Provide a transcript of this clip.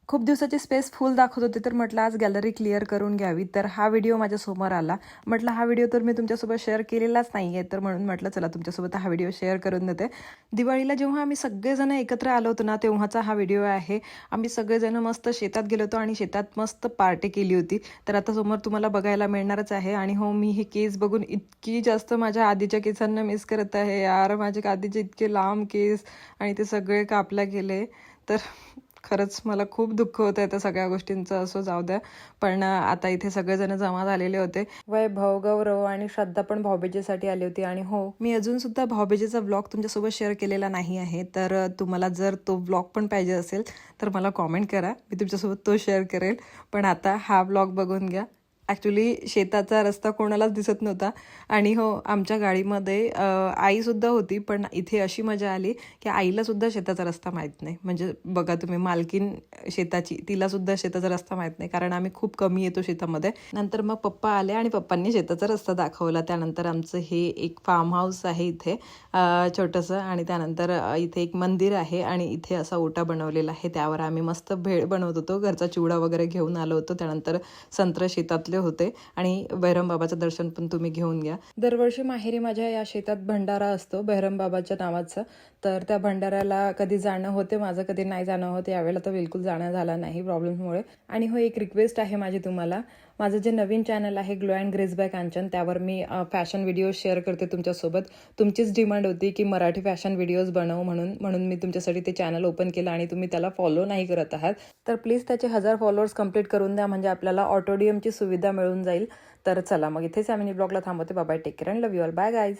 खूप दिवसाची स्पेस फुल दाखवत होते तर म्हटलं आज गॅलरी क्लिअर करून घ्यावी. तर हा व्हिडिओ माझ्यासमोर आला. म्हटलं हा व्हिडिओ तर मी तुमच्यासोबत शेअर केलेलाच नाही आहे, तर म्हणून म्हटलं चला तुमच्यासोबत हा व्हिडिओ शेअर करून देते. दिवाळीला जेव्हा आम्ही सगळेजण एकत्र आलो होतो ना, तेव्हाचा हा व्हिडिओ आहे. आम्ही सगळेजण मस्त शेतात गेलो होतो आणि शेतात मस्त पार्टी केली होती. तर आता समोर तुम्हाला बघायला मिळणारच आहे. आणि हो, मी हे केस बघून इतकी जास्त माझ्या आधीच्या केसांना मिस करत आहे यार. माझे आधीचे इतके लांब केस आणि ते सगळे कापले गेले. तर खरंच मला खूप दुःख होतं त्या सगळ्या गोष्टींचं. असं जाऊ द्या. पण आता इथे सगळेजण जमा झालेले होते. वैभव, गौरव आणि श्रद्धा पण भाऊबीजेसाठी आली होती. आणि हो, मी अजून सुद्धा भाऊबीजेचा ब्लॉग तुमच्यासोबत शेअर केलेला नाही आहे. तर तुम्हाला जर तो ब्लॉग पण पाहिजे असेल तर मला कॉमेंट करा, मी तुमच्यासोबत तो शेअर करेल. पण आता हा ब्लॉग बघून घ्या. ॲक्च्युली शेताचा रस्ता कोणालाच दिसत नव्हता. आणि हो, आमच्या गाडीमध्ये आईसुद्धा होती. पण इथे अशी मजा आली की आईलासुद्धा शेताचा रस्ता माहीत नाही. म्हणजे बघा तुम्ही, मालकीन शेताची, तिलासुद्धा शेताचा रस्ता माहीत नाही, कारण आम्ही खूप कमी येतो शेतामध्ये. नंतर मग पप्पा आले आणि पप्पांनी शेताचा रस्ता दाखवला. त्यानंतर आमचं हे एक फार्म हाऊस आहे इथे छोटंसं. आणि त्यानंतर इथे एक मंदिर आहे आणि इथे असा ओटा बनवलेला आहे. त्यावर आम्ही मस्त भेळ बनवत होतो. घरचा चिवडा वगैरे घेऊन आलो होतो. त्यानंतर संत्र शेतातले होते. आणि बाबाचं दर्शन पण तुम्ही घेऊन घ्या. दरवर्षी माहेरी माझ्या या शेतात भंडारा असतो बाबाच्या नावाचा. तर त्या भंडाऱ्याला कधी जाणं होते माझं, कधी नाही जाणं होते. यावेळेला तर बिलकुल जाणं झालं नाही प्रॉब्लेममुळे. आणि हो, एक रिक्वेस्ट आहे माझी तुम्हाला. माझं जे नवीन चॅनल आहे glow and grace by Kanchan, त्यावर मी फॅशन व्हिडिओज शेअर करते तुमच्यासोबत. तुमचीच डिमांड होती की मराठी फॅशन व्हिडिओज बनव म्हणून मी तुमच्यासाठी ते चॅनल ओपन केलं. आणि तुम्ही त्याला फॉलो नाही करत आहात, तर प्लीज त्याचे 1000 फॉलोअर्स कंप्लीट करून द्या, म्हणजे आपल्याला ऑटोडियमची सुविधा मिळून जाईल. तर चला मग इथेच आम्ही ब्लॉगला थांबवते. Bye bye, take care and love you all. Bye guys.